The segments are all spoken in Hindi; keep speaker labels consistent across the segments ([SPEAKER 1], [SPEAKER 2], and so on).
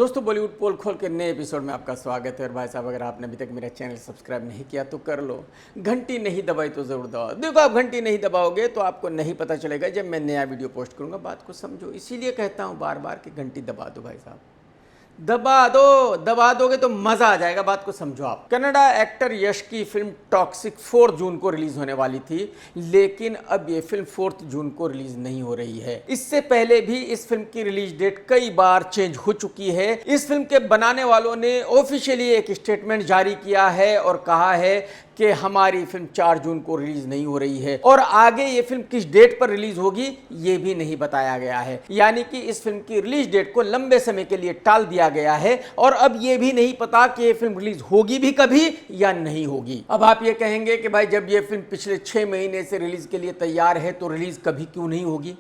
[SPEAKER 1] दोस्तों बॉलीवुड पोल खोल के नए एपिसोड में आपका स्वागत है। और भाई साहब, अगर आपने अभी तक मेरा चैनल सब्सक्राइब नहीं किया तो कर लो, घंटी नहीं दबाई तो ज़रूर दबाओ। देखो, आप घंटी नहीं दबाओगे तो आपको नहीं पता चलेगा जब मैं नया वीडियो पोस्ट करूंगा। बात को समझो, इसीलिए कहता हूं बार बार कि घंटी दबा दो भाई साहब, दबा दो। दबा दोगे तो मजा आ जाएगा। बात को समझो आप। कन्नड़ा एक्टर यश की फिल्म टॉक्सिक 4 जून को रिलीज होने वाली थी, लेकिन अब ये फिल्म 4 जून को रिलीज नहीं हो रही है। इससे पहले भी इस फिल्म की रिलीज डेट कई बार चेंज हो चुकी है। इस फिल्म के बनाने वालों ने ऑफिशियली एक स्टेटमेंट जारी किया है और कहा है कि हमारी फिल्म 4 जून को रिलीज नहीं हो रही है, और आगे ये फिल्म किस डेट पर रिलीज होगी ये भी नहीं बताया गया है। यानी कि इस फिल्म की रिलीज डेट को लंबे समय के लिए टाल दिया गया है, और अब ये भी नहीं पता कि ये फिल्म रिलीज होगी भी कभी या नहीं होगी। अब आप ये कहेंगे कि भाई जब ये फिल्म पिछले 6 महीने से रिलीज के लिए तैयार है तो रिलीज कभी क्यों नहीं होगी?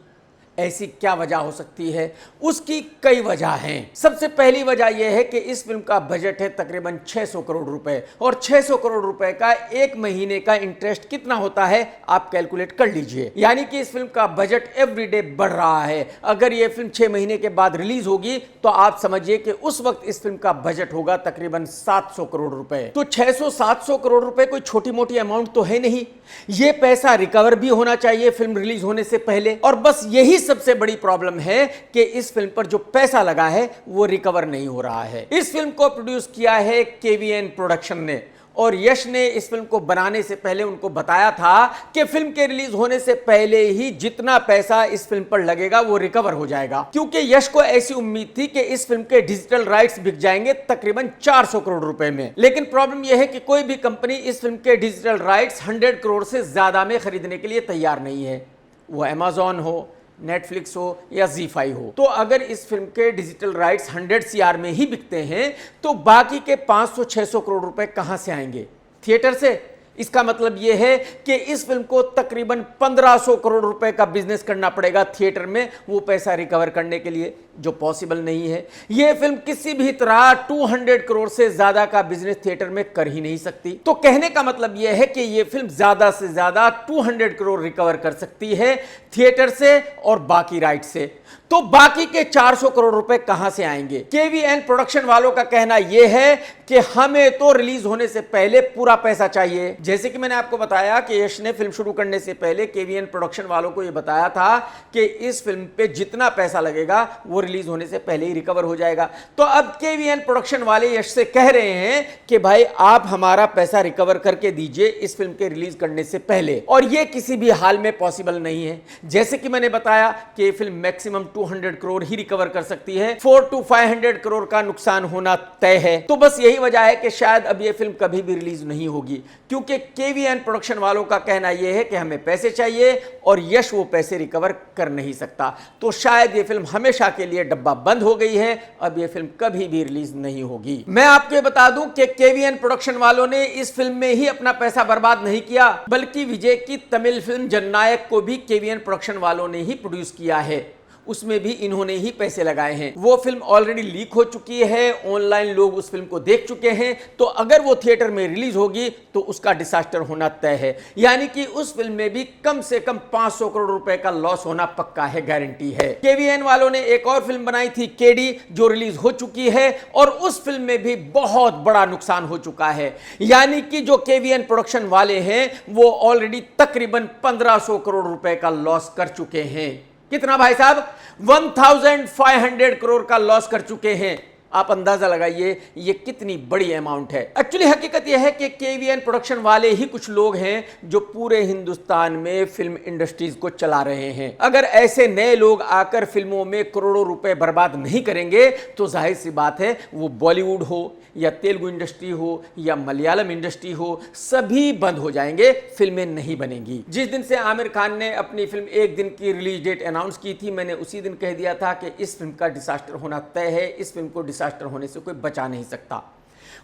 [SPEAKER 1] ऐसी क्या वजह हो सकती है? उसकी कई वजह हैं। सबसे पहली वजह यह है कि इस फिल्म का बजट है तकरीबन 600 करोड़ रुपए, और 600 करोड़ रुपए का एक महीने का इंटरेस्ट कितना होता है आप कैलकुलेट कर लीजिए। यानी कि इस फिल्म का बजट एवरीडे बढ़ रहा है। अगर यह फिल्म 6 महीने के बाद रिलीज होगी तो आप समझिए कि उस वक्त इस फिल्म का बजट होगा तकरीबन 700 करोड़ रुपए। तो 600-700 करोड़ रुपए कोई छोटी मोटी अमाउंट तो है नहीं। यह पैसा रिकवर भी होना चाहिए फिल्म रिलीज होने से पहले, और बस यही सबसे बड़ी प्रॉब्लम है कि इस फिल्म पर जो पैसा लगा है वो रिकवर नहीं हो रहा है। इस फिल्म को प्रोड्यूस किया है केवीएन प्रोडक्शन ने, और यश ने इस फिल्म को बनाने से पहले उनको बताया था कि फिल्म के रिलीज होने से पहले ही जितना पैसा इस फिल्म पर लगेगा वो रिकवर हो जाएगा, क्योंकि यश को ऐसी उम्मीद थी कि इस फिल्म के डिजिटल राइट्स बिक जाएंगे तकरीबन 400 करोड़ रुपए में। लेकिन प्रॉब्लम यह है कि कोई भी कंपनी इस फिल्म के डिजिटल राइट्स 100 करोड़ से ज्यादा में खरीदने के लिए तैयार नहीं है, वो अमेजॉन हो, नेटफ्लिक्स हो या ZEE5 हो। तो अगर इस फिल्म के डिजिटल राइट्स 100 CR में ही बिकते हैं तो बाकी के 500-600 करोड़ रुपए कहां से आएंगे? थिएटर से। इसका मतलब यह है कि इस फिल्म को तकरीबन 1500 करोड़ रुपए का बिजनेस करना पड़ेगा थिएटर में वो पैसा रिकवर करने के लिए, जो पॉसिबल नहीं है। यह फिल्म किसी भी तरह 200 करोड़ से ज्यादा का बिजनेस थिएटर में कर ही नहीं सकती। तो कहने का मतलब यह है कि यह फिल्म ज्यादा से ज्यादा 200 करोड़ रिकवर कर सकती है थिएटर से और बाकी राइट से। तो बाकी के 400 करोड़ रुपए कहां से आएंगे? केवीएन प्रोडक्शन वालों का कहना यह है कि हमें तो रिलीज होने से पहले पूरा पैसा चाहिए। जैसे कि मैंने आपको बताया कि यश ने फिल्म शुरू करने से पहले केवीएन प्रोडक्शन वालों को यह बताया था कि इस फिल्म पे जितना पैसा लगेगा वो रिलीज होने से पहले ही रिकवर हो जाएगा। तो अब केवीएन प्रोडक्शन वाले यश से कह रहे हैं कि भाई आप हमारा पैसा रिकवर करके दीजिए इस फिल्म के रिलीज करने से पहले, और यह किसी भी हाल में पॉसिबल नहीं है। जैसे कि मैंने बताया कि यह फिल्म मैक्सिमम 200 करोड़ ही रिकवर कर सकती है, 400 to 500 करोड़ का नुकसान होना तय है। तो बस यही वजह है कि शायद अब यह फिल्म कभी भी रिलीज नहीं होगी, क्योंकि केवीएन प्रोडक्शन वालों का कहना यह है कि हमें पैसे चाहिए और यश वो पैसे रिकवर कर नहीं सकता। तो शायद यह फिल्म हमेशा के लिए डब्बा बंद हो गई है, अब यह फिल्म कभी भी रिलीज नहीं होगी। मैं आपको ये बता दूं कि केवीएन प्रोडक्शन वालों ने इस फिल्म में ही अपना पैसा बर्बाद नहीं किया, बल्कि विजय की तमिल फिल्म जननायक को भी केवीएन प्रोडक्शन वालों ने ही प्रोड्यूस किया है, उसमें भी इन्होंने ही पैसे लगाए हैं। वो फिल्म ऑलरेडी लीक हो चुकी है, ऑनलाइन लोग उस फिल्म को देख चुके हैं। तो अगर वो थिएटर में रिलीज होगी तो उसका डिसास्टर होना तय है। यानी कि उस फिल्म में भी कम से कम 500 करोड़ रुपए का लॉस होना पक्का है, गारंटी है। केवीएन वालों ने एक और फिल्म बनाई थी केडी, जो रिलीज हो चुकी है, और उस फिल्म में भी बहुत बड़ा नुकसान हो चुका है। यानी कि जो केवीएन प्रोडक्शन वाले हैं वो ऑलरेडी तकरीबन 1500 करोड़ रुपए का लॉस कर चुके हैं। कितना भाई साहब? 1500 करोड़ का लॉस कर चुके हैं। आप अंदाजा लगाइए ये कितनी बड़ी अमाउंट है। एक्चुअली हकीकत यह है कि केवीएन प्रोडक्शन वाले ही कुछ लोग हैं जो पूरे हिंदुस्तान में फिल्म इंडस्ट्रीज को चला रहे हैं। अगर ऐसे नए लोग आकर फिल्मों में करोड़ों रुपए बर्बाद नहीं करेंगे तो जाहिर सी बात है वो बॉलीवुड हो या तेलुगु इंडस्ट्री हो या मलयालम इंडस्ट्री हो, सभी बंद हो जाएंगे, फिल्में नहीं बनेंगी। जिस दिन से आमिर खान ने अपनी फिल्म एक दिन की रिलीज डेट अनाउंस की थी, मैंने उसी दिन कह दिया था कि इस फिल्म का डिसास्टर होना तय है, इस फिल्म को डिसास्टर होने से कोई बचा नहीं सकता।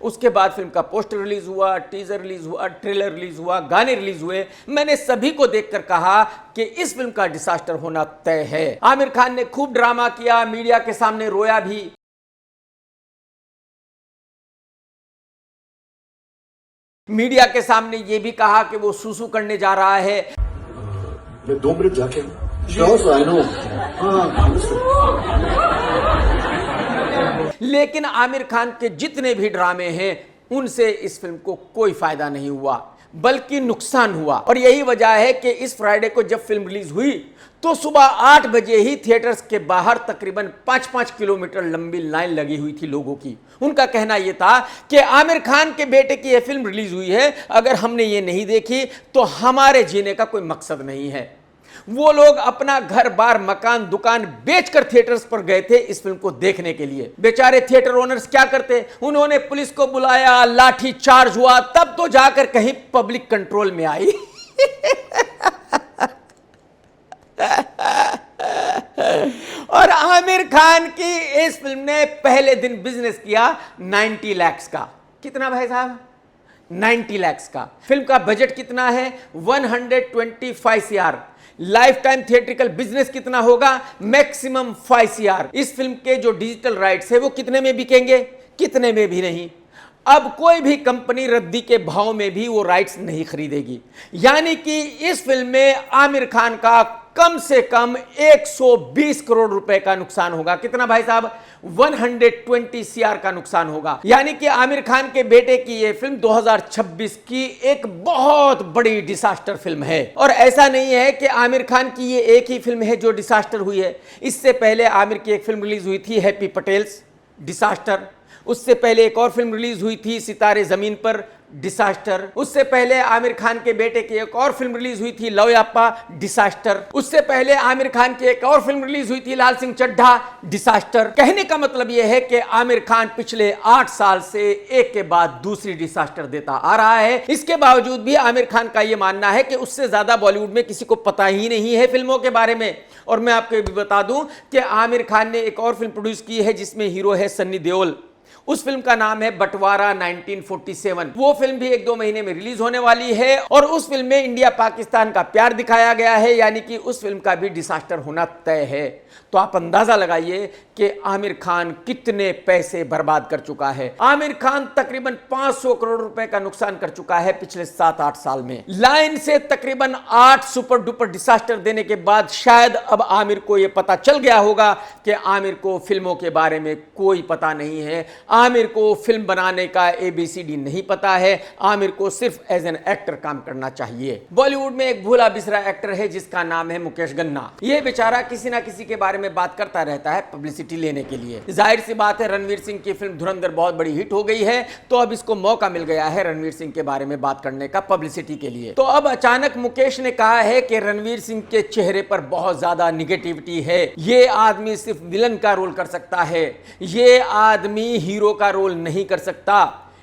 [SPEAKER 1] उसके बाद फिल्म का पोस्टर रिलीज हुआ, टीजर रिलीज हुआ, ट्रेलर रिलीज हुआ, गाने रिलीज हुए। मैंने सभी को देखकर कहा कि इस फिल्म का डिसास्टर होना तय है। आमिर खान ने खूब ड्रामा किया, मीडिया के सामने रोया भी। मीडिया के सामने यह भी कहा कि वो सूसू करने जा रहा है।
[SPEAKER 2] मैं 2 मिनट जाके
[SPEAKER 1] लेकिन आमिर खान के जितने भी ड्रामे हैं उनसे इस फिल्म को कोई फायदा नहीं हुआ, बल्कि नुकसान हुआ। और यही वजह है कि इस फ्राइडे को जब फिल्म रिलीज हुई तो सुबह 8 बजे ही थिएटर्स के बाहर तकरीबन 5-5 किलोमीटर लंबी लाइन लगी हुई थी लोगों की। उनका कहना यह था कि आमिर खान के बेटे की यह फिल्म रिलीज हुई है, अगर हमने ये नहीं देखी तो हमारे जीने का कोई मकसद नहीं है। वो लोग अपना घर बार मकान दुकान बेचकर थिएटर्स पर गए थे इस फिल्म को देखने के लिए। बेचारे थिएटर ओनर्स क्या करते, उन्होंने पुलिस को बुलाया, लाठी चार्ज हुआ, तब तो जाकर कहीं पब्लिक कंट्रोल में आई। और आमिर खान की इस फिल्म ने पहले दिन बिजनेस किया 90 लाख का। कितना भाई साहब? 90 लाख का। फिल्म का बजट कितना है? 125 CR। Life time theatrical business कितना होगा? Maximum 5 CR। इस फिल्म के जो डिजिटल राइट्स है वो कितने में बिकेंगे? कितने में भी नहीं। अब कोई भी कंपनी रद्दी के भाव में भी वो राइट्स नहीं खरीदेगी। यानी कि इस फिल्म में आमिर खान का कम से कम 120 करोड़ रुपए का नुकसान होगा। कितना भाई साहब? 120 CR का नुकसान होगा। यानी कि आमिर खान के बेटे की यह फिल्म 2026 की एक बहुत बड़ी डिसास्टर फिल्म है। और ऐसा नहीं है कि आमिर खान की ये एक ही फिल्म है जो डिसास्टर हुई है। इससे पहले आमिर की एक फिल्म रिलीज हुई थी हैप्पी पटेल्स, डिसास्टर। उससे पहले एक और फिल्म रिलीज हुई थी सितारे जमीन पर, डिसास्टर। उससे पहले आमिर खान के बेटे की एक और फिल्म रिलीज हुई थी लवयाप्पा, डिसास्टर। उससे पहले आमिर खान की एक और फिल्म रिलीज हुई थी लाल सिंह चड्ढा, डिसास्टर। कहने का मतलब यह है कि आमिर खान पिछले 8 साल से एक के बाद दूसरी डिसास्टर देता आ रहा है। इसके बावजूद भी आमिर खान का यह मानना है कि उससे ज्यादा बॉलीवुड में किसी को पता ही नहीं है फिल्मों के बारे में। और मैं आपको भी बता दूं कि आमिर खान ने एक और फिल्म प्रोड्यूस की है जिसमें हीरो है सन्नी देओल। उस फिल्म का नाम है बंटवारा 1947। वो फिल्म भी 1-2 महीने में रिलीज होने वाली है और उस फिल्म में इंडिया पाकिस्तान का प्यार दिखाया गया है, यानी कि उस फिल्म का भी डिसास्टर होना तय है। तो आप अंदाजा लगाइए कि आमिर खान कितने पैसे बर्बाद कर चुका है। आमिर खान तकरीबन 500 करोड़ रुपए का नुकसान कर चुका है पिछले 7-8 साल में। लाइन से तकरीबन 8 सुपर डुपर डिसास्टर देने के बाद शायद अब आमिर को यह पता चल गया होगा कि आमिर को फिल्मों के बारे में कोई पता नहीं है। आमिर को फिल्म बनाने का ABCD नहीं पता है। आमिर को सिर्फ एज एन एक्टर काम करना चाहिए। बॉलीवुड में एक भूला बिसरा एक्टर है जिसका नाम है मुकेश गन्ना। यह बेचारा किसी ना किसी के बारे में बात करता रहता है पब्लिसिटी लेने के लिए। जाहिर सी बात है रणवीर सिंह की फिल्म धुरंधर बहुत बड़ी हिट हो गई है, तो अब इसको मौका मिल गया है रणवीर सिंह के बारे में बात करने का पब्लिसिटी के लिए। तो अब अचानक मुकेश ने कहा है कि रणवीर सिंह के चेहरे पर बहुत ज्यादा निगेटिविटी है। ये आदमी सिर्फ विलन का रोल कर सकता है, ये आदमी हीरो का रोल नहीं कर सकता,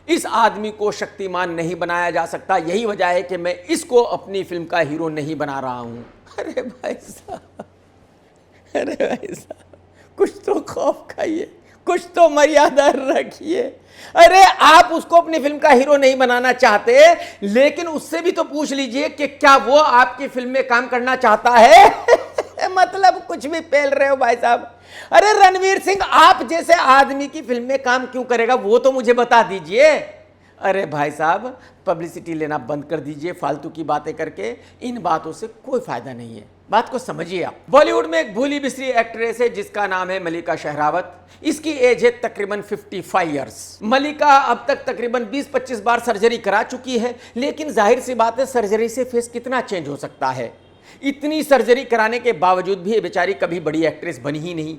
[SPEAKER 1] इस आदमी को शक्तिमान नहीं बनाया जा सकता। यही वजह है कि मैं इसको अपनी फिल्म का हीरो नहीं बना रहा हूं। अरे भाई साहब, अरे भाई साहब, कुछ तो खौफ खाइए, कुछ तो मर्यादा रखिए। अरे आप उसको अपनी फिल्म का हीरो नहीं बनाना चाहते, लेकिन उससे भी तो पूछ लीजिए कि क्या वो आपकी फिल्म में काम करना चाहता है। मतलब कुछ भी पेल रहे हो भाई साहब। अरे रणवीर सिंह आप जैसे आदमी की फिल्म में काम क्यों करेगा, वो तो मुझे बता दीजिए। अरे भाई साहब, पब्लिसिटी लेना बंद कर दीजिए फालतू की बातें करके। इन बातों से कोई फायदा नहीं है, बात को समझिए आप। बॉलीवुड में एक भूली बिसरी एक्ट्रेस है जिसका नाम है मलिका शेहरावत। इसकी एज है तकरीबन 55 इयर्स। मलिका अब तक तकरीबन 20-25 बार सर्जरी करा चुकी है, लेकिन जाहिर सी बात है सर्जरी से फेस कितना चेंज हो सकता है। इतनी सर्जरी कराने के बावजूद भी ये बेचारी कभी बड़ी एक्ट्रेस बनी ही नहीं।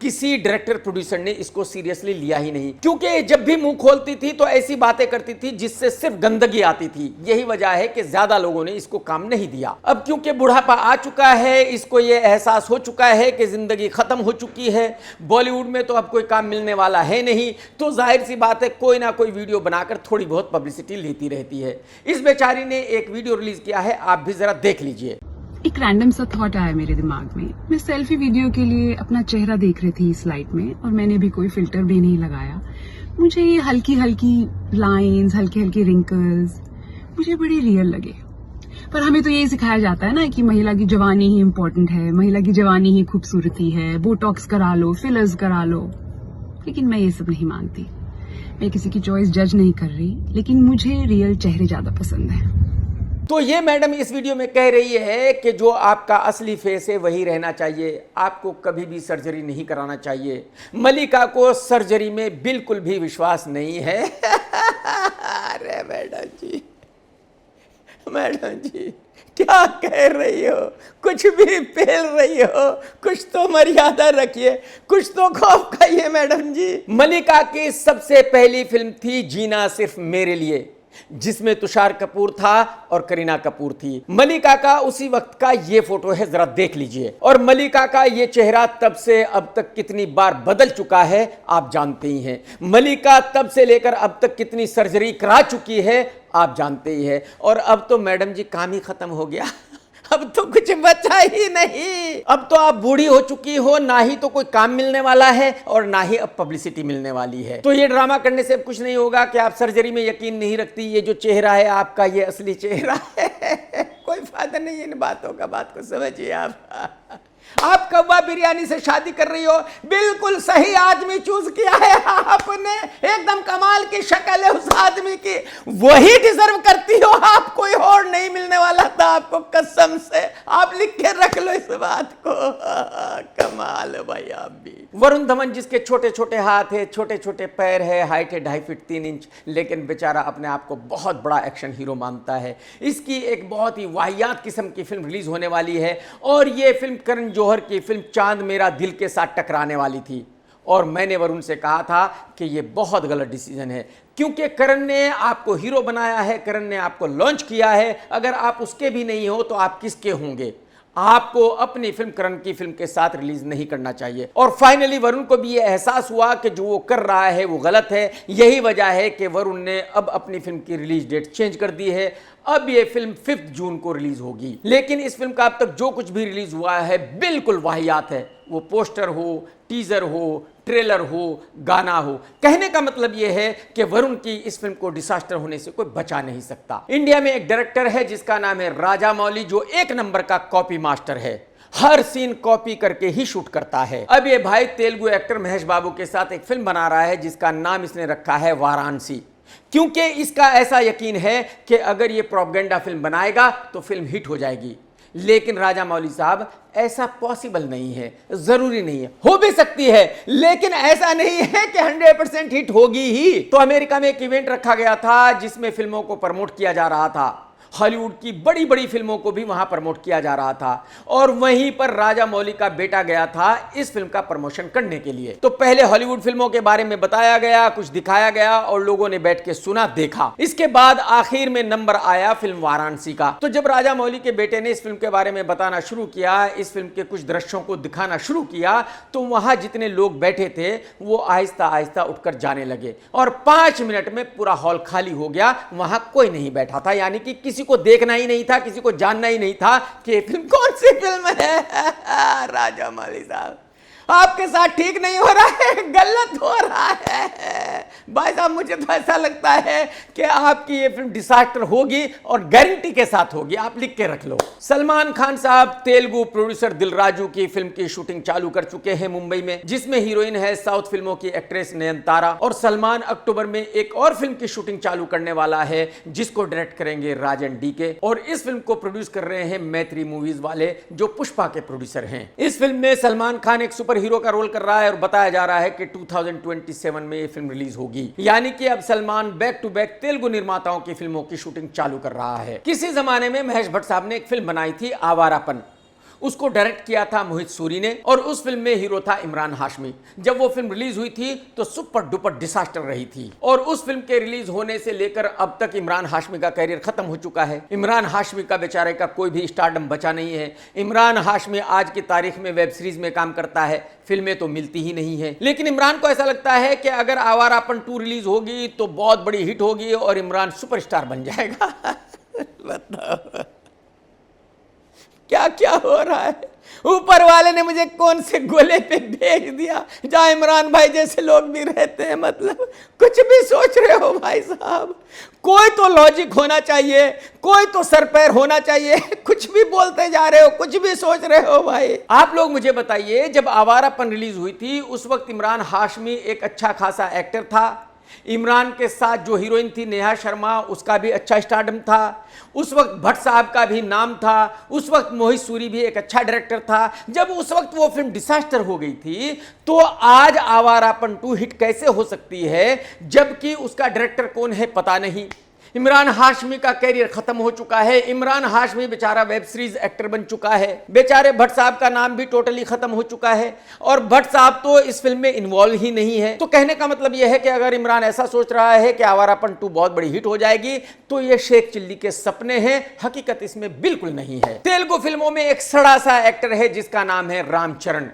[SPEAKER 1] किसी डायरेक्टर प्रोड्यूसर ने इसको सीरियसली लिया ही नहीं, क्योंकि जब भी मुंह खोलती थी तो ऐसी बातें करती थी जिससे सिर्फ गंदगी आती थी। यही वजह है कि ज्यादा लोगों ने इसको काम नहीं दिया। अब क्योंकि बुढ़ापा आ चुका है, इसको ये एहसास हो चुका है कि जिंदगी खत्म हो चुकी है, बॉलीवुड में तो अब कोई काम मिलने वाला है नहीं, तो जाहिर सी बात है कोई ना कोई वीडियो बनाकर थोड़ी बहुत पब्लिसिटी लेती रहती है। इस बेचारी ने एक वीडियो रिलीज किया है, आप भी जरा देख लीजिए।
[SPEAKER 3] एक रैंडम सा थॉट आया मेरे दिमाग में। मैं सेल्फी वीडियो के लिए अपना चेहरा देख रही थी इस लाइट में, और मैंने भी कोई फिल्टर भी नहीं लगाया। मुझे ये हल्की हल्की लाइंस, हल्की हल्की रिंकल्स मुझे बड़ी रियल लगे। पर हमें तो ये सिखाया जाता है ना कि महिला की जवानी ही इम्पोर्टेंट है, महिला की जवानी ही खूबसूरती है, बोटॉक्स करा लो, फिलर्स करा लो। लेकिन मैं ये सब नहीं मानती। मैं किसी की चॉइस जज नहीं कर रही, लेकिन मुझे रियल चेहरे ज्यादा पसंद है।
[SPEAKER 1] तो ये मैडम इस वीडियो में कह रही है कि जो आपका असली फेस है वही रहना चाहिए, आपको कभी भी सर्जरी नहीं कराना चाहिए। मलिका को सर्जरी में बिल्कुल भी विश्वास नहीं है। अरे मैडम जी क्या कह रही हो, कुछ भी फेल रही हो, कुछ तो मर्यादा रखिए, कुछ तो खौफ खाइए मैडम जी। मलिका की सबसे पहली फिल्म थी जीना सिर्फ मेरे लिए, जिसमें तुषार कपूर था और करीना कपूर थी। मलिका का उसी वक्त का ये फोटो है, जरा देख लीजिए। और मलिका का ये चेहरा तब से अब तक कितनी बार बदल चुका है आप जानते ही हैं। मलिका तब से लेकर अब तक कितनी सर्जरी करा चुकी है आप जानते ही हैं। और अब तो मैडम जी काम ही खत्म हो गया, अब तो कुछ बचा ही नहीं। अब तो आप बूढ़ी हो चुकी हो, ना ही तो कोई काम मिलने वाला है और ना ही अब पब्लिसिटी मिलने वाली है। तो ये ड्रामा करने से अब कुछ नहीं होगा कि आप सर्जरी में यकीन नहीं रखती। ये जो चेहरा है आपका, ये असली चेहरा है। कोई फायदा नहीं है इन बातों का, बात को समझिए आप कौवा बिरयानी से शादी कर रही हो, बिल्कुल सही आदमी चूज किया है आपने। एकदम कमाल की शक्ल है उस आदमी की, वही डिजर्व करती हो आप, कोई और नहीं मिलने वाला था आपको, कसम से। आप लिख के रख लो इस बात को। कमाल है भाई आप भी। वरुण धवन जिसके छोटे छोटे हाथ है, छोटे छोटे पैर है, हाइट है 2.5 फीट 3 इंच, लेकिन बेचारा अपने आप को बहुत बड़ा एक्शन हीरो मानता है। इसकी एक बहुत ही वाहियात किस्म की फिल्म रिलीज होने वाली है और ये फिल्म करण जौहर की फिल्म चांद मेरा दिल के साथ टकराने वाली थी। और मैंने वरुण से कहा था कि ये बहुत गलत डिसीजन है, क्योंकि करण ने आपको हीरो बनाया है, करण ने आपको लॉन्च किया है। अगर आप उसके भी नहीं हो तो आप किसके होंगे? आपको अपनी फिल्म करण की फिल्म के साथ रिलीज नहीं करना चाहिए। और फाइनली वरुण को भी यह एहसास हुआ कि जो वो कर रहा है वो गलत है। यही वजह है कि वरुण ने अब अपनी फिल्म की रिलीज डेट चेंज कर दी है। अब ये फिल्म 5 जून को रिलीज होगी। लेकिन इस फिल्म का अब तक जो कुछ भी रिलीज हुआ है बिल्कुल वाहियात है। वो पोस्टर हो, टीजर हो, ट्रेलर हो, गाना हो। कहने का मतलब यह है कि वरुण की इस फिल्म को डिसास्टर होने से कोई बचा नहीं सकता। इंडिया में एक डायरेक्टर है जिसका नाम है राजामौली, जो 1 नंबर का कॉपी मास्टर है। हर सीन कॉपी करके ही शूट करता है। अब ये भाई तेलुगु एक्टर महेश बाबू के साथ एक फिल्म बना रहा है जिसका नाम इसने रखा है वाराणसी, क्योंकि इसका ऐसा यकीन है कि अगर ये प्रोपेगेंडा फिल्म बनाएगा तो फिल्म हिट हो जाएगी। लेकिन राजामौली साहब, ऐसा पॉसिबल नहीं है, जरूरी नहीं है, हो भी सकती है, लेकिन ऐसा नहीं है कि 100% हिट होगी ही। तो अमेरिका में एक इवेंट रखा गया था जिसमें फिल्मों को प्रमोट किया जा रहा था। हॉलीवुड की बड़ी बड़ी फिल्मों को भी वहां प्रमोट किया जा रहा था और वहीं पर राजामौली का बेटा गया था इस फिल्म का प्रमोशन करने के लिए। तो पहले हॉलीवुड फिल्मों के बारे में बताया गया, कुछ दिखाया गया और लोगों ने बैठ के सुना, देखा। इसके बाद आखिर में नंबर आया फिल्म वाराणसी का। तो जब राजामौली के बेटे ने इस फिल्म के बारे में बताना शुरू किया, इस फिल्म के कुछ दृश्यों को दिखाना शुरू किया, तो वहां जितने लोग बैठे थे वो आहिस्ता आहिस्ता उठकर जाने लगे और 5 मिनट में पूरा हॉल खाली हो गया। वहां कोई नहीं बैठा था, यानी कि किसी को देखना ही नहीं था, किसी को जानना ही नहीं था कि फिल्म कौन सी फिल्म है। राजामौली साहब, आपके साथ ठीक नहीं हो रहा है, गलत हो रहा है भाई साहब। मुझे तो ऐसा लगता है कि आपकी ये फिल्म डिसास्टर होगी और गारंटी के साथ होगी, आप लिख के रख लो। सलमान खान साहब तेलुगु प्रोड्यूसर दिल राजू की फिल्म की शूटिंग चालू कर चुके हैं मुंबई में, जिसमें हीरोइन है साउथ फिल्मों की एक्ट्रेस नयनतारा। और सलमान अक्टूबर में एक और फिल्म की शूटिंग चालू करने वाला है जिसको डायरेक्ट करेंगे राजन डीके। और इस फिल्म को प्रोड्यूस कर रहे हैं मैत्री मूवीज वाले, जो पुष्पा के प्रोड्यूसर हैं। इस फिल्म में सलमान खान एक सुपर हीरो का रोल कर रहा है और बताया जा रहा है कि 2027 में ये फिल्म रिलीज होगी। यानी कि अब Salman back to back Telugu निर्माताओं की फिल्मों की शूटिंग चालू कर रहा है। किसी जमाने में महेश भट्ट साहब ने एक फिल्म बनाई थी आवारापन, उसको डायरेक्ट किया था मोहित सूरी ने और उस फिल्म में हीरो था इमरान हाशमी। जब वो फिल्म रिलीज हुई थी तो सुपर डुपर डिसास्टर रही थी और उस फिल्म के रिलीज होने से लेकर अब तक इमरान हाशमी का कैरियर खत्म हो चुका है। इमरान हाशमी का बेचारे का कोई भी स्टारडम बचा नहीं है। इमरान हाशमी आज की तारीख में वेब सीरीज में काम करता है, फिल्में तो मिलती ही नहीं है। लेकिन इमरान को ऐसा लगता है कि अगर आवारापन 2 रिलीज होगी तो बहुत बड़ी हिट होगी और इमरान सुपरस्टार बन जाएगा। बताओ क्या क्या हो रहा है। ऊपर वाले ने मुझे कौन से गोले पे भेज दिया जहां इमरान भाई जैसे लोग भी रहते हैं। मतलब कुछ भी सोच रहे हो भाई साहब, कोई तो लॉजिक होना चाहिए, कोई तो सर पैर होना चाहिए। कुछ भी बोलते जा रहे हो, कुछ भी सोच रहे हो भाई। आप लोग मुझे बताइए, जब आवारापन रिलीज हुई थी उस वक्त इमरान हाशमी एक अच्छा खासा एक्टर था, इमरान के साथ जो हीरोइन थी नेहा शर्मा, उसका भी अच्छा स्टारडम था। उस वक्त भट्ट साहब का भी नाम था। उस वक्त मोहित सूरी भी एक अच्छा डायरेक्टर था। जब उस वक्त वो फिल्म डिसास्टर हो गई थी, तो आज आवारापन 2 हिट कैसे हो सकती है, जबकि उसका डायरेक्टर कौन है पता नहीं। इमरान हाशमी का कैरियर खत्म हो चुका है। इमरान हाशमी बेचारा वेब सीरीज एक्टर बन चुका है। बेचारे भट्ट साहब का नाम भी टोटली खत्म हो चुका है और भट्ट साहब तो इस फिल्म में इन्वॉल्व ही नहीं है। तो कहने का मतलब यह है कि अगर इमरान ऐसा सोच रहा है कि आवारापन 2 बहुत बड़ी हिट हो जाएगी, तो ये शेख चिल्ली के सपने हैं, हकीकत इसमें बिल्कुल नहीं है। तेलुगु फिल्मों में एक सड़ा सा एक्टर है जिसका नाम है रामचरण।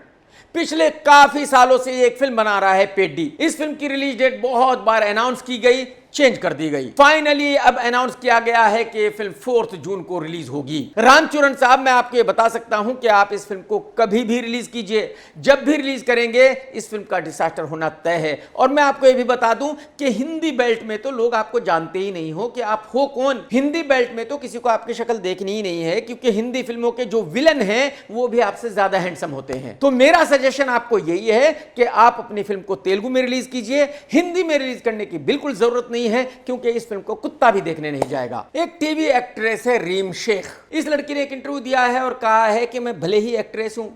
[SPEAKER 1] पिछले काफी सालों से एक फिल्म बना रहा है पेड्डी। इस फिल्म की रिलीज डेट बहुत बार अनाउंस की गई, चेंज कर दी गई। फाइनली अब अनाउंस किया गया है कि ये फिल्म 4 जून को रिलीज होगी। रामचरण साहब, मैं आपको ये बता सकता हूं कि आप इस फिल्म को कभी भी रिलीज कीजिए, जब भी रिलीज करेंगे इस फिल्म का डिसास्टर होना तय है। और मैं आपको ये भी बता दूं कि हिंदी बेल्ट में तो लोग आपको जानते ही नहीं हो कि आप हो कौन। हिंदी बेल्ट में तो किसी को आपकी शक्ल देखनी ही नहीं है, क्योंकि हिंदी फिल्मों के जो विलन हैं वो भी आपसे ज्यादा हैंडसम होते हैं। तो मेरा सजेशन आपको यही है कि आप अपनी फिल्म को तेलुगु में रिलीज कीजिए। हिंदी में रिलीज करने की बिल्कुल जरूरत नहीं है, क्योंकि इस फिल्म को कुत्ता भी देखने नहीं जाएगा। एक टीवी एक्ट्रेस है रीम शेख। इस लड़की ने एक इंटरव्यू दिया है और कहा है कि मैं भले ही एक्ट्रेस हूं,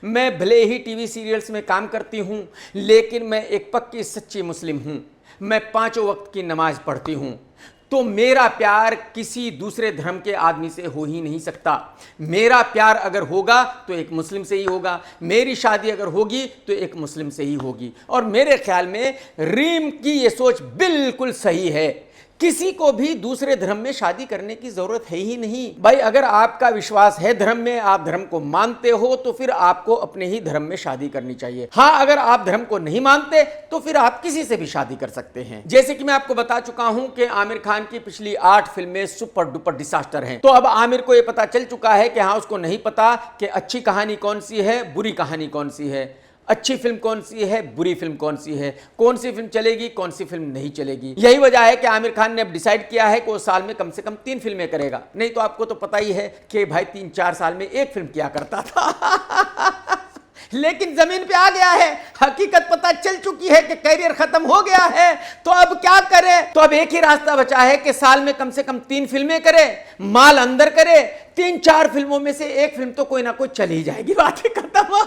[SPEAKER 1] मैं भले ही टीवी सीरियल्स में काम करती हूं, लेकिन मैं एक पक्की सच्ची मुस्लिम हूं। मैं 5 वक्त की नमाज पढ़ती हूं। तो मेरा प्यार किसी दूसरे धर्म के आदमी से हो ही नहीं सकता। मेरा प्यार अगर होगा तो एक मुस्लिम से ही होगा, मेरी शादी अगर होगी तो एक मुस्लिम से ही होगी। और मेरे ख्याल में रीम की ये सोच बिल्कुल सही है। किसी को भी दूसरे धर्म में शादी करने की जरूरत है ही नहीं। भाई, अगर आपका विश्वास है धर्म में, आप धर्म को मानते हो, तो फिर आपको अपने ही धर्म में शादी करनी चाहिए। हाँ, अगर आप धर्म को नहीं मानते तो फिर आप किसी से भी शादी कर सकते हैं। जैसे कि मैं आपको बता चुका हूं कि आमिर खान की पिछली 8 फिल्में सुपर डुपर डिसास्टर हैं। तो अब आमिर को यह पता चल चुका है कि हाँ, उसको नहीं पता कि अच्छी कहानी कौन सी है, बुरी कहानी कौन सी है, अच्छी फिल्म कौन सी है, बुरी फिल्म कौन सी है, कौन सी फिल्म चलेगी, कौन सी फिल्म नहीं चलेगी। यही वजह है कि आमिर खान ने अब डिसाइड किया है कि वो साल में कम से कम 3 फिल्में करेगा। नहीं तो आपको तो पता ही है कि भाई 3-4 साल में एक फिल्म किया करता था। लेकिन जमीन पे आ गया है, हकीकत पता चल चुकी है कि करियर खत्म हो गया है। तो अब क्या करे? तो अब एक ही रास्ता बचा है कि साल में कम से कम 3 फिल्में करे, माल अंदर करे। 3-4 फिल्मों में से एक फिल्म तो कोई ना कोई चल ही जाएगी। बात ही खत्म।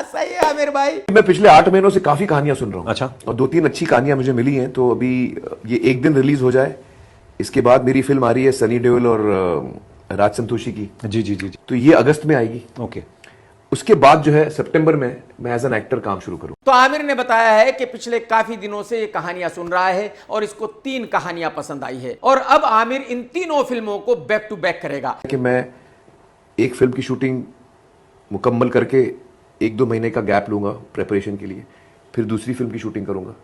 [SPEAKER 1] सही है आमिर भाई।
[SPEAKER 2] मैं पिछले 8 महीनों से काफी कहानियां सुन रहा हूं।
[SPEAKER 4] अच्छा।
[SPEAKER 2] और 2-3 अच्छी कहानियां मुझे मिली हैं। तो अभी ये एक दिन रिलीज हो जाए, इसके बाद मेरी फिल्म आ रही है सनी देओल और राज संतोषी की।
[SPEAKER 4] जी जी जी जी।
[SPEAKER 2] तो ये अगस्त में आएगी।
[SPEAKER 4] ओके।
[SPEAKER 2] उसके बाद जो है सितंबर में मैं एज एन एक्टर काम शुरू करूं।
[SPEAKER 1] तो आमिर ने बताया है कि पिछले काफी दिनों से ये कहानियां सुन रहा है और इसको 3 कहानियां पसंद आई है और अब आमिर इन तीनों फिल्मों को बैक टू बैक करेगा।
[SPEAKER 2] कि मैं एक फिल्म की शूटिंग मुकम्मल करके 1-2 महीने का गैप लूंगा प्रिपरेशन के लिए, फिर दूसरी फिल्म की शूटिंग करूंगा,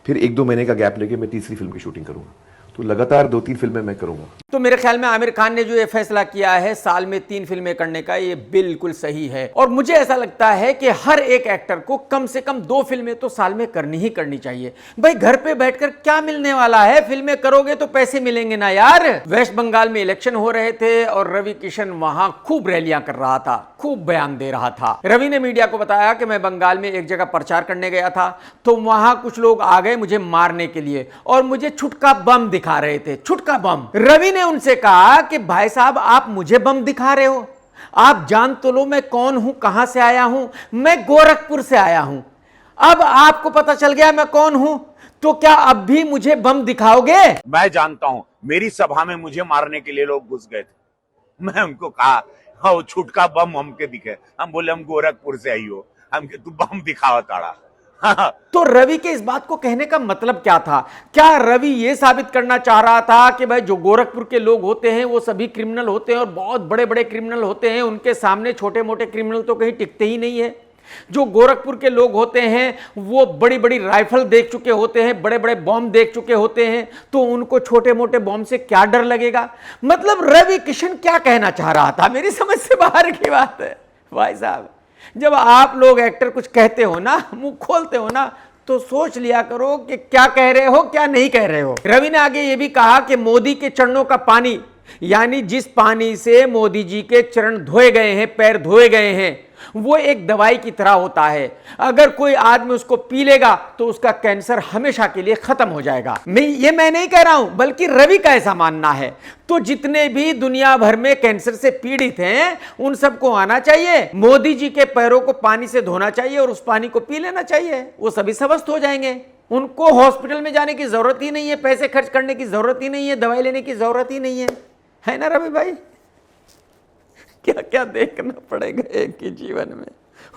[SPEAKER 2] फिर 1-2 महीने का गैप लेके मैं तीसरी फिल्म की शूटिंग करूंगा। तो लगातार 2-3 फिल्में मैं करूंगा।
[SPEAKER 1] तो मेरे ख्याल में आमिर खान ने जो ये फैसला किया है साल में 3 फिल्में करने का, ये बिल्कुल सही है। और मुझे ऐसा लगता है कि हर एक एक्टर को कम से कम 2 फिल्में तो साल में करनी ही करनी चाहिए। भाई, घर पे बैठकर क्या मिलने वाला है? फिल्में करोगे तो पैसे मिलेंगे ना यार। वेस्ट बंगाल में इलेक्शन हो रहे थे और रवि किशन वहां खूब रैलियां कर रहा था, खूब बयान दे रहा था। रवि ने मीडिया को बताया कि मैं बंगाल में एक जगह प्रचार करने गया था, तो वहां कुछ लोग आ गए मुझे मारने के लिए और मुझे छुटका बम दिखा रहे थे, छुटका बम। रवि ने उनसे कहा कि भाई साहब, आप मुझे बम दिखा रहे हो? आप जान तो लो मैं कौन हूं, कहां से आया हूं। मैं गोरखपुर से आया हूं। अब आपको पता चल गया मैं कौन हूं, तो क्या अब भी मुझे बम दिखाओगे?
[SPEAKER 5] मैं जानता हूं, मेरी सभा में मुझे मारने के लिए लोग घुस गए थे। मैं उनको कहा, हाँ, वो छुटका बम हमके दिखे। हम बोले हम गोरखपुर से आई हो, हमके तू बम दिखावा ताड़ा।
[SPEAKER 1] तो रवि के इस बात को कहने का मतलब क्या था? क्या रवि यह साबित करना चाह रहा था कि भाई जो गोरखपुर के लोग होते हैं वो सभी क्रिमिनल होते हैं और बहुत बड़े बड़े क्रिमिनल होते हैं, उनके सामने छोटे मोटे क्रिमिनल तो कहीं टिकते ही नहीं है? जो गोरखपुर के लोग होते हैं वो बड़ी बड़ी राइफल देख चुके होते हैं, बड़े बड़े बॉम्ब देख चुके होते हैं, तो उनको छोटे मोटे बॉम्ब से क्या डर लगेगा? मतलब रवि किशन क्या कहना चाह रहा था? मेरी समझ से बाहर की बात है भाई साहब। जब आप लोग एक्टर कुछ कहते हो ना, मुंह खोलते हो ना, तो सोच लिया करो कि क्या कह रहे हो क्या नहीं कह रहे हो। रवि ने आगे ये भी कहा कि मोदी के चरणों का पानी यानी जिस पानी से मोदी जी के चरण धोए गए हैं, पैर धोए गए हैं, वो एक दवाई की तरह होता है। अगर कोई आदमी उसको पी लेगा तो उसका कैंसर हमेशा के लिए खत्म हो जाएगा। मैं नहीं कह रहा हूं, बल्कि रवि का ऐसा मानना है। तो जितने भी दुनिया भर में कैंसर से पीड़ित हैं, उन सबको आना चाहिए, मोदी जी के पैरों को पानी से धोना चाहिए और उस पानी को पी लेना चाहिए। वो सभी स्वस्थ हो जाएंगे। उनको हॉस्पिटल में जाने की जरूरत ही नहीं है, पैसे खर्च करने की जरूरत ही नहीं है, दवाई लेने की जरूरत ही नहीं है ना रवि भाई? क्या क्या देखना पड़ेगा एक ही जीवन में।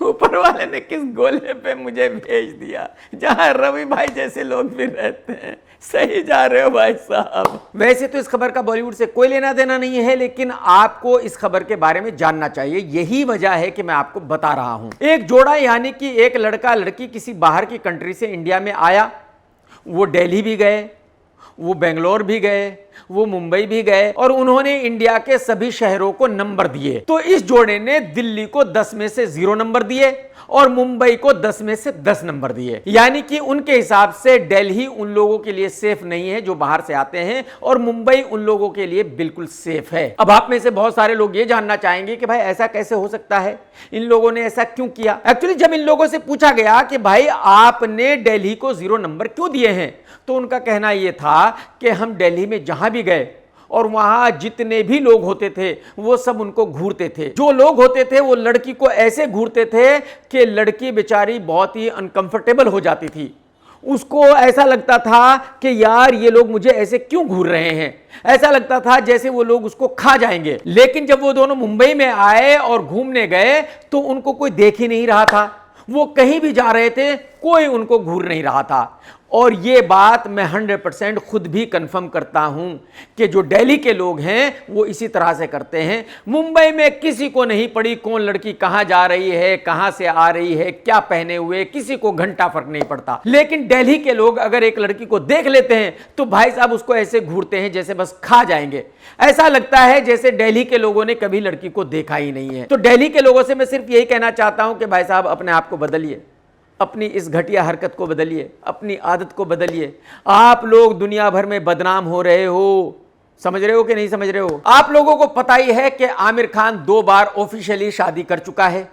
[SPEAKER 1] ऊपर वाले ने किस गोले पे मुझे भेज दिया, जहां रवि भाई जैसे लोग भी रहते हैं। सही जा रहे हो भाई साहब। वैसे तो इस खबर का बॉलीवुड से कोई लेना देना नहीं है, लेकिन आपको इस खबर के बारे में जानना चाहिए। यही वजह है कि मैं आपको बता रहा हूं। एक जोड़ा, यानी कि एक लड़का लड़की किसी बाहर की कंट्री से इंडिया में आया। वो दिल्ली भी गए, वो बेंगलोर भी गए, वो मुंबई भी गए और उन्होंने इंडिया के सभी शहरों को नंबर दिए। तो इस जोड़े ने दिल्ली को 10 में से 0 नंबर दिए और मुंबई को 10 में से 10 नंबर दिए। यानी कि उनके हिसाब से दिल्ली उन लोगों के लिए सेफ नहीं है जो बाहर से आते हैं, और मुंबई उन लोगों के लिए बिल्कुल सेफ है। अब आप में से बहुत सारे लोग ये जानना चाहेंगे कि भाई ऐसा कैसे हो सकता है, इन लोगों ने ऐसा क्यों किया। एक्चुअली जब इन लोगों से पूछा गया कि भाई आपने दिल्ली को 0 नंबर क्यों दिए हैं, तो उनका कहना यह था कि हम दिल्ली में जहां भी गए और वहां जितने भी लोग होते थे वो सब उनको घूरते थे। जो लोग होते थे वो लड़की को ऐसे घूरते थे कि लड़की बेचारी बहुत ही अनकंफर्टेबल हो जाती थी। उसको ऐसा लगता था कि यार ये लोग मुझे ऐसे क्यों घूर रहे हैं, ऐसा लगता था जैसे वो लोग उसको खा जाएंगे। लेकिन जब वो दोनों मुंबई में आए और घूमने गए तो उनको कोई देख ही नहीं रहा था। वो कहीं भी जा रहे थे, कोई उनको घूर नहीं रहा था। और ये बात मैं 100% खुद भी कंफर्म करता हूं कि जो दिल्ली के लोग हैं वो इसी तरह से करते हैं। मुंबई में किसी को नहीं पड़ी कौन लड़की कहां जा रही है, कहां से आ रही है, क्या पहने हुए, किसी को घंटा फर्क नहीं पड़ता। लेकिन दिल्ली के लोग अगर एक लड़की को देख लेते हैं तो भाई साहब उसको ऐसे घूरते हैं जैसे बस खा जाएंगे। ऐसा लगता है जैसे दिल्ली के लोगों ने कभी लड़की को देखा ही नहीं है। तो दिल्ली के लोगों से मैं सिर्फ यही कहना चाहता हूं कि भाई साहब अपने आप को बदलिए, अपनी इस घटिया हरकत को बदलिए, अपनी आदत को बदलिए। आप लोग दुनिया भर में बदनाम हो रहे हो। समझ रहे हो कि नहीं समझ रहे हो? आप लोगों को पता ही है कि आमिर खान 2 बार ऑफिशियली शादी कर चुका है।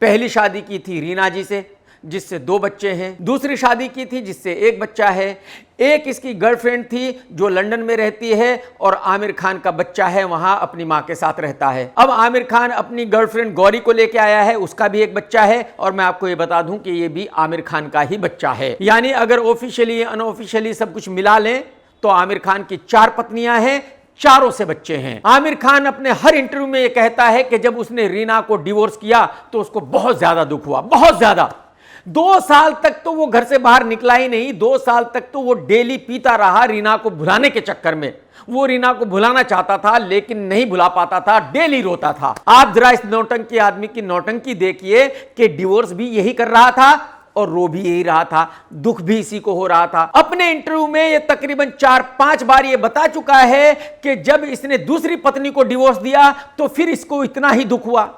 [SPEAKER 1] पहली शादी की थी रीना जी से, जिससे 2 बच्चे हैं। दूसरी शादी की थी जिससे 1 बच्चा है। एक इसकी गर्लफ्रेंड थी जो लंदन में रहती है और आमिर खान का बच्चा है, वहां अपनी मां के साथ रहता है। अब आमिर खान अपनी गर्लफ्रेंड गौरी को लेके आया है, उसका भी एक बच्चा है। और मैं आपको ये बता दूं कि ये भी आमिर खान का ही बच्चा है। यानी अगर ऑफिशियली अनऑफिशियली सब कुछ मिला लें तो आमिर खान की 4 पत्नियां हैं, चारों से बच्चे हैं। आमिर खान अपने हर इंटरव्यू में ये कहता है कि जब उसने रीना को डिवोर्स किया तो उसको बहुत ज्यादा दुख हुआ, बहुत ज्यादा। 2 साल तक तो वो घर से बाहर निकला ही नहीं। 2 साल तक तो वो डेली पीता रहा रीना को भुलाने के चक्कर में। वो रीना को भुलाना चाहता था लेकिन नहीं भुला पाता था, डेली रोता था। आप जरा इस नौटंकी आदमी की नौटंकी देखिए कि डिवोर्स भी यही कर रहा था और रो भी यही रहा था, दुख भी इसी को हो रहा था। अपने इंटरव्यू में ये तकरीबन 4-5 बार ये बता चुका है कि जब इसने दूसरी पत्नी को डिवोर्स दिया तो फिर इसको इतना ही दुख हुआ।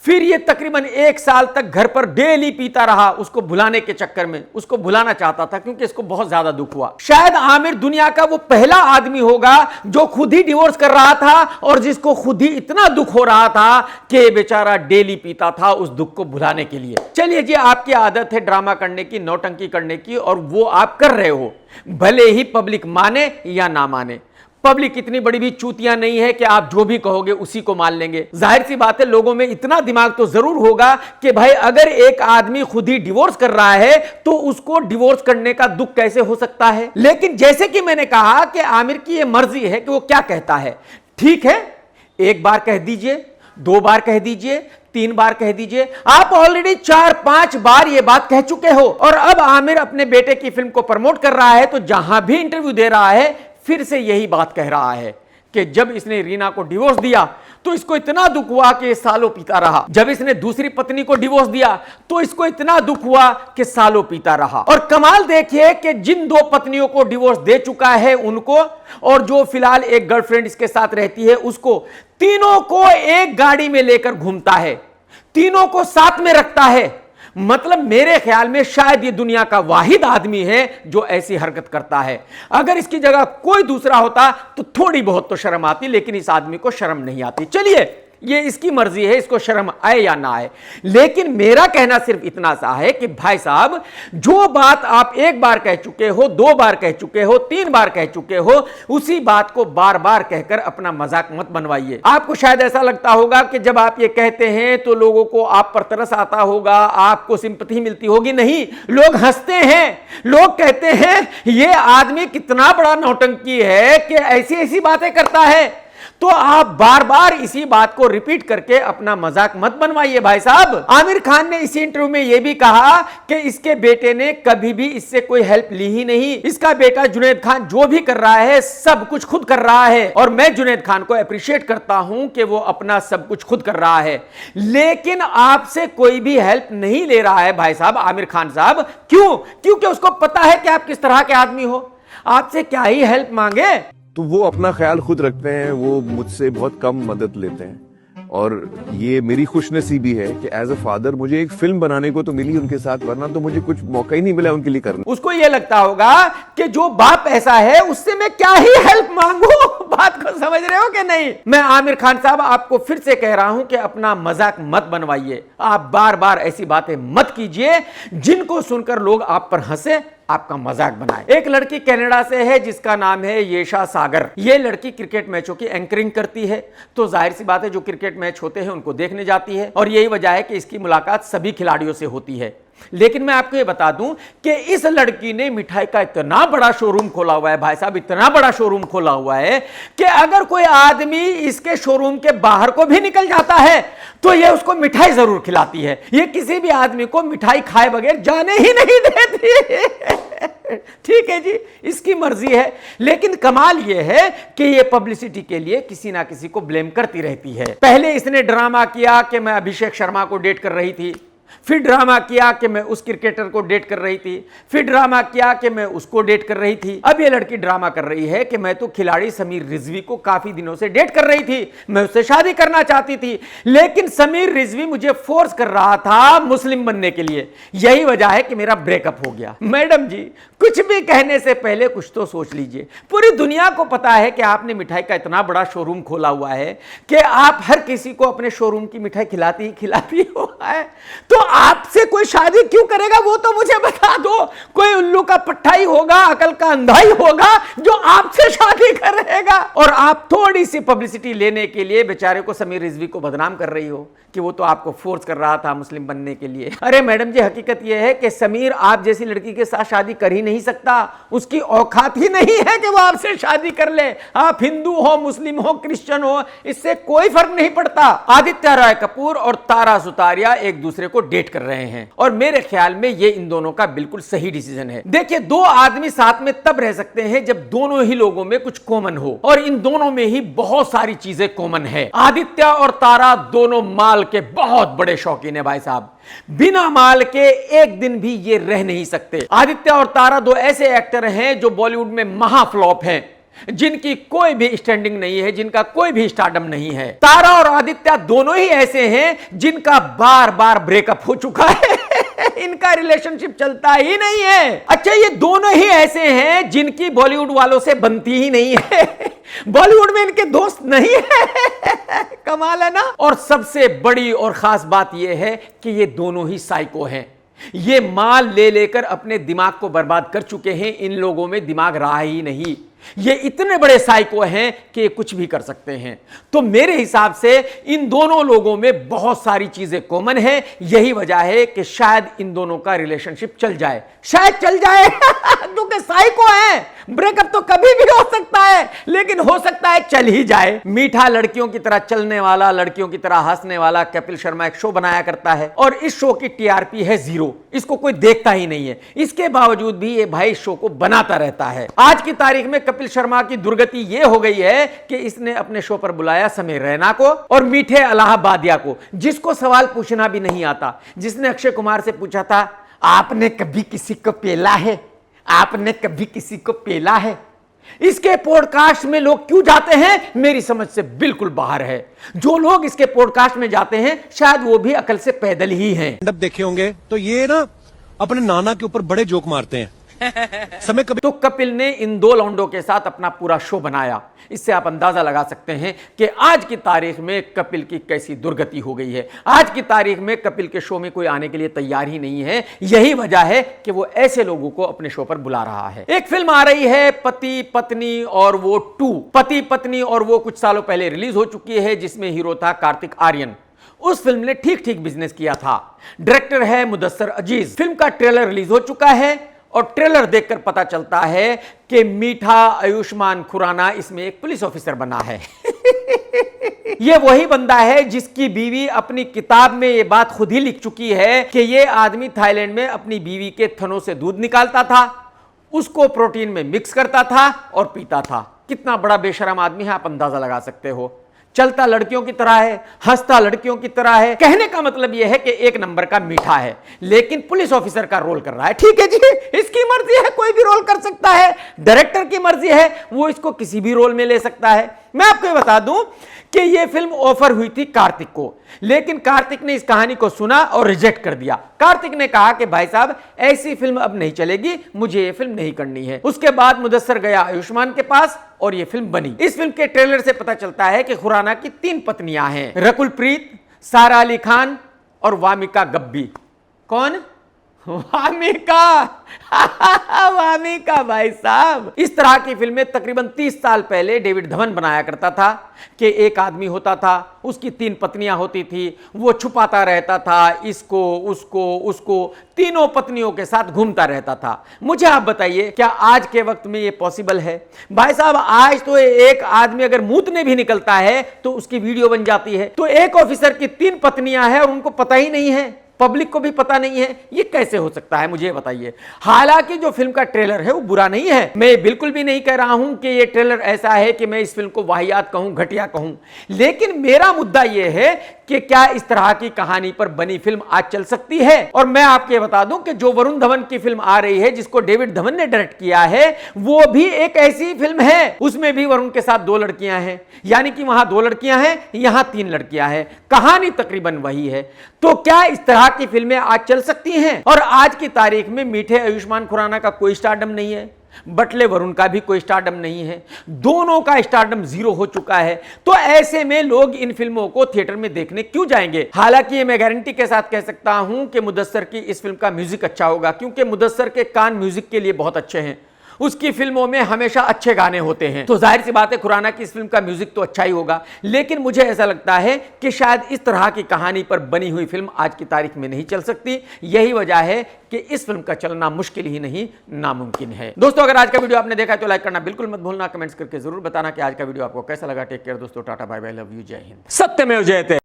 [SPEAKER 1] फिर ये तकरीबन 1 साल तक घर पर डेली पीता रहा उसको भुलाने के चक्कर में। उसको भुलाना चाहता था क्योंकि इसको बहुत ज्यादा दुख हुआ। शायद आमिर दुनिया का वो पहला आदमी होगा जो खुद ही डिवोर्स कर रहा था और जिसको खुद ही इतना दुख हो रहा था कि बेचारा डेली पीता था उस दुख को भुलाने के लिए। चलिए जी, आपकी आदत है ड्रामा करने की, नौटंकी करने की, और वो आप कर रहे हो, भले ही पब्लिक माने या ना माने। पब्लिक इतनी बड़ी भी चूतियां नहीं है कि आप जो भी कहोगे उसी को मान लेंगे। जाहिर सी बात है लोगों में इतना दिमाग तो जरूर होगा कि भाई अगर एक आदमी खुद ही डिवोर्स कर रहा है तो उसको डिवोर्स करने का दुख कैसे हो सकता है। लेकिन जैसे कि मैंने कहा कि आमिर की यह मर्जी है कि वो क्या कहता है। ठीक है, 1 बार कह दीजिए, 2 बार कह दीजिए, 3 बार कह दीजिए। आप ऑलरेडी 4-5 बार ये बात कह चुके हो। और अब आमिर अपने बेटे की फिल्म को प्रमोट कर रहा है तो जहां भी इंटरव्यू दे रहा है फिर से यही बात कह रहा है कि जब इसने रीना को डिवोर्स दिया तो इसको इतना दुख हुआ कि सालों पीता रहा। जब इसने दूसरी पत्नी को डिवोर्स दिया तो इसको इतना दुख हुआ कि सालों पीता रहा। और कमाल देखिए कि जिन 2 पत्नियों को डिवोर्स दे चुका है उनको, और जो फिलहाल एक गर्लफ्रेंड इसके साथ रहती है उसको, तीनों को एक गाड़ी में लेकर घूमता है, तीनों को साथ में रखता है। मतलब मेरे ख्याल में शायद ये दुनिया का वाहिद आदमी है जो ऐसी हरकत करता है। अगर इसकी जगह कोई दूसरा होता तो थोड़ी बहुत तो शर्म आती, लेकिन इस आदमी को शर्म नहीं आती। चलिए, ये इसकी मर्जी है, इसको शर्म आए या ना आए, लेकिन मेरा कहना सिर्फ इतना सा है कि भाई साहब, जो बात आप एक बार कह चुके हो, 2 बार कह चुके हो, 3 बार कह चुके हो, उसी बात को बार बार कहकर अपना मजाक मत बनवाइए। आपको शायद ऐसा लगता होगा कि जब आप ये कहते हैं तो लोगों को आप पर तरस आता होगा, आपको सिंपैथी मिलती होगी। नहीं, लोग हंसते हैं, लोग कहते हैं ये आदमी कितना बड़ा नौटंकी है कि ऐसी ऐसी बातें करता है। तो आप बार बार इसी बात को रिपीट करके अपना मजाक मत बनवाइए भाई साहब। आमिर खान ने इसी इंटरव्यू में यह भी कहा कि इसके बेटे ने कभी भी इससे कोई हेल्प ली ही नहीं। इसका बेटा जुनैद खान जो भी कर रहा है सब कुछ खुद कर रहा है, और मैं जुनैद खान को अप्रिशिएट करता हूं कि वो अपना सब कुछ खुद कर रहा है, लेकिन आपसे कोई भी हेल्प नहीं ले रहा है भाई साहब, आमिर खान साहब। क्यों? क्योंकि उसको पता है कि आप किस तरह के आदमी हो, आपसे क्या ही हेल्प मांगे।
[SPEAKER 2] तो वो अपना ख्याल खुद रखते हैं, वो मुझसे बहुत कम मदद लेते हैं, और ये मेरी खुशनसीबी है कि एज अ फादर मुझे एक फिल्म बनाने को तो मिली उनके साथ, वरना तो मुझे कुछ मौका ही नहीं मिला उनके लिए करने।
[SPEAKER 1] उसको ये लगता होगा कि जो बाप ऐसा है उससे मैं क्या ही हेल्प मांगू। बात को समझ रहे हो कि नहीं? मैं आमिर खान साहब आपको फिर से कह रहा हूं कि अपना मजाक मत बनवाइए। आप बार बार ऐसी बातें मत कीजिए जिनको सुनकर लोग आप पर हंसे, आपका मजाक बनाए। एक लड़की कनाडा से है जिसका नाम है येशा सागर। ये लड़की क्रिकेट मैचों की एंकरिंग करती है, तो जाहिर सी बात है जो क्रिकेट मैच होते हैं उनको देखने जाती है, और यही वजह है कि इसकी मुलाकात सभी खिलाड़ियों से होती है। लेकिन मैं आपको ये बता दूं कि इस लड़की ने मिठाई का इतना बड़ा शोरूम खोला हुआ है भाई साहब, इतना बड़ा शोरूम खोला हुआ है कि अगर कोई आदमी इसके शोरूम के बाहर को भी निकल जाता है तो ये उसको मिठाई जरूर खिलाती है। ये किसी भी आदमी को मिठाई खाए बगैर जाने ही नहीं देती। ठीक है जी, इसकी मर्जी है, लेकिन कमाल ये है कि ये पब्लिसिटी के लिए किसी ना किसी को ब्लेम करती रहती है। पहले इसने ड्रामा किया कि मैं अभिषेक शर्मा को डेट कर रही थी, फिर ड्रामा किया कि मैं उस क्रिकेटर को डेट कर रही थी, फिर ड्रामा किया कि मैं उसको डेट कर रही थी। अब ये लड़की ड्रामा कर रही है कि मैं तो खिलाड़ी समीर रिजवी को काफी दिनों से डेट कर रही थी, मैं उससे शादी करना चाहती थी, लेकिन समीर रिजवी मुझे फोर्स कर रहा था मुस्लिम बनने के लिए, यही वजह है कि मेरा ब्रेकअप हो गया। मैडम जी, कुछ भी कहने से पहले कुछ तो सोच लीजिए। पूरी दुनिया को पता है कि आपने मिठाई का इतना बड़ा शोरूम खोला हुआ है कि आप हर किसी को अपने शोरूम की मिठाई खिलाती हो है, तो आपसे कोई शादी क्यों करेगा वो तो मुझे बता दो। कोई उल्लू का पट्टा ही होगा, अकल का अंधा ही होगा जो आपसे शादी करेगा, और आप थोड़ी सी पब्लिसिटी लेने के लिए बेचारे को समीर रिजवी को बदनाम कर रही हो कि वो तो आपको फोर्स कर रहा था मुस्लिम बनने के लिए। अरे मैडम जी, हकीकत यह है कि समीर आप जैसी लड़की के साथ शादी कर ही नहीं सकता, उसकी औकात ही नहीं है कि वो आपसे शादी कर ले। आप हिंदू हो, मुस्लिम हो, क्रिश्चियन हो, इससे कोई फर्क नहीं पड़ता। आदित्य रॉय कपूर और तारा सुतारिया एक दूसरे को डेट कर रहे हैं, और मेरे ख्याल में ये इन दोनों का बिल्कुल सही डिसीजन है। देखिए, दो आदमी साथ में तब रह सकते हैं जब दोनों ही लोगों में कुछ कॉमन हो, और इन दोनों में ही बहुत सारी चीजें कॉमन है। आदित्य और तारा दोनों माल के बहुत बड़े शौकीन है भाई साहब, बिना माल के एक दिन भी ये रह नहीं सकते। आदित्य और तारा दो ऐसे एक्टर हैं जो बॉलीवुड में महाफ्लॉप हैं, जिनकी कोई भी स्टैंडिंग नहीं है, जिनका कोई भी स्टारडम नहीं है। तारा और आदित्य दोनों ही ऐसे हैं जिनका बार बार ब्रेकअप हो चुका है। इनका रिलेशनशिप चलता ही नहीं है। अच्छा, ये दोनों ही ऐसे हैं जिनकी बॉलीवुड वालों से बनती ही नहीं है। बॉलीवुड में इनके दोस्त नहीं है। कमाल है ना। और सबसे बड़ी और खास बात यह है कि ये दोनों ही साइको हैं। ये माल ले लेकर अपने दिमाग को बर्बाद कर चुके हैं। इन लोगों में दिमाग रहा ही नहीं। ये इतने बड़े साइको हैं कि ये कुछ भी कर सकते हैं। तो मेरे हिसाब से इन दोनों लोगों में बहुत सारी चीजें कॉमन है। यही वजह है कि शायद इन दोनों का रिलेशनशिप चल जाए, शायद चल जाए। क्योंकि साइको है। ब्रेकअप तो कभी भी हो सकता है, लेकिन हो सकता है चल ही जाए। मीठा लड़कियों की तरह चलने वाला, लड़कियों की तरह हंसने वाला कपिल शर्मा एक शो बनाया करता है, और इस शो की टीआरपी है 0। इसको कोई देखता ही नहीं है। इसके बावजूद भी ये भाई शो को बनाता रहता है। आज की तारीख में कपिल शर्मा की दुर्गति यह हो गई है कि इसने अपने शो पर बुलाया समीर रैना को और मीठे इलाहाबादिया को, जिसको सवाल पूछना भी नहीं आता। जिसने अक्षय कुमार से पूछा था, आपने कभी किसी को पेला है? आपने कभी किसी को पेला है? इसके पॉडकास्ट में लोग क्यों जाते हैं मेरी समझ से बिल्कुल बाहर है। जो लोग इसके पॉडकास्ट में जाते हैं शायद वो भी अकल से पैदल ही हैं।
[SPEAKER 4] देखे होंगे तो ये ना अपने नाना के ऊपर बड़े जोक मारते हैं समय कभी।
[SPEAKER 1] तो कपिल ने इन दो लौंडों के साथ अपना पूरा शो बनाया। इससे आप अंदाजा लगा सकते हैं कि आज की तारीख में कपिल की कैसी दुर्गति हो गई है। आज की तारीख में कपिल के शो में कोई आने के लिए तैयार ही नहीं है। यही वजह है कि वो ऐसे लोगों को अपने शो पर बुला रहा है। एक फिल्म आ रही है पति पत्नी और वो 2। पति पत्नी और वो कुछ सालों पहले रिलीज हो चुकी है, जिसमें हीरो था कार्तिक आर्यन। उस फिल्म ने ठीक ठीक बिजनेस किया था। डायरेक्टर है मुदस्सर अजीज। फिल्म का ट्रेलर रिलीज हो चुका है और ट्रेलर देखकर पता चलता है कि मीठा आयुष्मान खुराना इसमें एक पुलिस ऑफिसर बना है। ये वही बंदा है जिसकी बीवी अपनी किताब में ये बात खुद ही लिख चुकी है कि ये आदमी थाईलैंड में अपनी बीवी के थनों से दूध निकालता था, उसको प्रोटीन में मिक्स करता था और पीता था। कितना बड़ा बेशरम आदमी है आप अंदाजा लगा सकते हो। चलता लड़कियों की तरह है, हंसता लड़कियों की तरह है। कहने का मतलब यह है कि एक नंबर का मीठा है, लेकिन पुलिस ऑफिसर का रोल कर रहा है। ठीक है जी, इसकी मर्जी है, कोई भी रोल कर सकता है। डायरेक्टर की मर्जी है, वो इसको किसी भी रोल में ले सकता है। मैं आपको ये बता दूं कि यह फिल्म ऑफर हुई थी कार्तिक को, लेकिन कार्तिक ने इस कहानी को सुना और रिजेक्ट कर दिया। कार्तिक ने कहा कि भाई साहब ऐसी फिल्म अब नहीं चलेगी, मुझे यह फिल्म नहीं करनी है। उसके बाद मुदस्सर गया आयुष्मान के पास और यह फिल्म बनी। इस फिल्म के ट्रेलर से पता चलता है कि खुराना की 3 पत्नियां हैं, रकुल प्रीत, सारा अली खान और वामिका गब्बी। कौन? वामिका। वामिका भाई साहब। इस तरह की फिल्में तकरीबन 30 साल पहले डेविड धवन बनाया करता था कि एक आदमी होता था, उसकी 3 पत्नियां होती थी, वो छुपाता रहता था, इसको उसको उसको, तीनों पत्नियों के साथ घूमता रहता था। मुझे आप बताइए क्या आज के वक्त में ये पॉसिबल है? भाई साहब आज तो एक आदमी अगर मूतने भी निकलता है तो उसकी वीडियो बन जाती है। तो एक ऑफिसर की 3 पत्नियां हैं और उनको पता ही नहीं है, पब्लिक को भी पता नहीं है। ये कैसे हो सकता है मुझे बताइए। हालांकि जो फिल्म का ट्रेलर है वो बुरा नहीं है, मैं बिल्कुल भी नहीं कह रहा हूं कि ये ट्रेलर ऐसा है कि मैं इस फिल्म को वाहियात कहूं, घटिया कहूं। लेकिन मेरा मुद्दा यह है कि क्या इस तरह की कहानी पर बनी फिल्म आज चल सकती है? और मैं आपको ये बता दूं कि जो वरुण धवन की फिल्म आ रही है, जिसको डेविड धवन ने डायरेक्ट किया है, वो भी एक ऐसी फिल्म है। उसमें भी वरुण के साथ 2 लड़कियां हैं, यानी कि वहां 2 लड़कियां हैं, यहां 3 लड़कियां हैं। कहानी तकरीबन वही है। तो क्या इस तरह की फिल्में आज चल सकती हैं? और आज की तारीख में मीठे आयुष्मान खुराना का कोई स्टारडम नहीं है, बटले वरुण का भी कोई स्टारडम नहीं है, दोनों का स्टारडम 0 हो चुका है। तो ऐसे में लोग इन फिल्मों को थिएटर में देखने क्यों जाएंगे? हालांकि मैं गारंटी के साथ कह सकता हूं कि मुदस्सर की इस फिल्म का म्यूजिक अच्छा होगा, क्योंकि मुदस्सर के कान म्यूजिक के लिए बहुत अच्छे हैं। उसकी फिल्मों में हमेशा अच्छे गाने होते हैं, तो जाहिर सी बात है खुराना की इस फिल्म का म्यूजिक तो अच्छा ही होगा। लेकिन मुझे ऐसा लगता है कि शायद इस तरह की कहानी पर बनी हुई फिल्म आज की तारीख में नहीं चल सकती। यही वजह है कि इस फिल्म का चलना मुश्किल ही नहीं नामुमकिन है। दोस्तों अगर आज का वीडियो आपने देखा है तो लाइक करना बिल्कुल मत भूलना, कमेंट्स करके जरूर बताना कि आज का वीडियो आपको कैसा लगा। टेक केयर दोस्तों, tata bye bye, love you, जय हिंद। सत्यमेव जयते।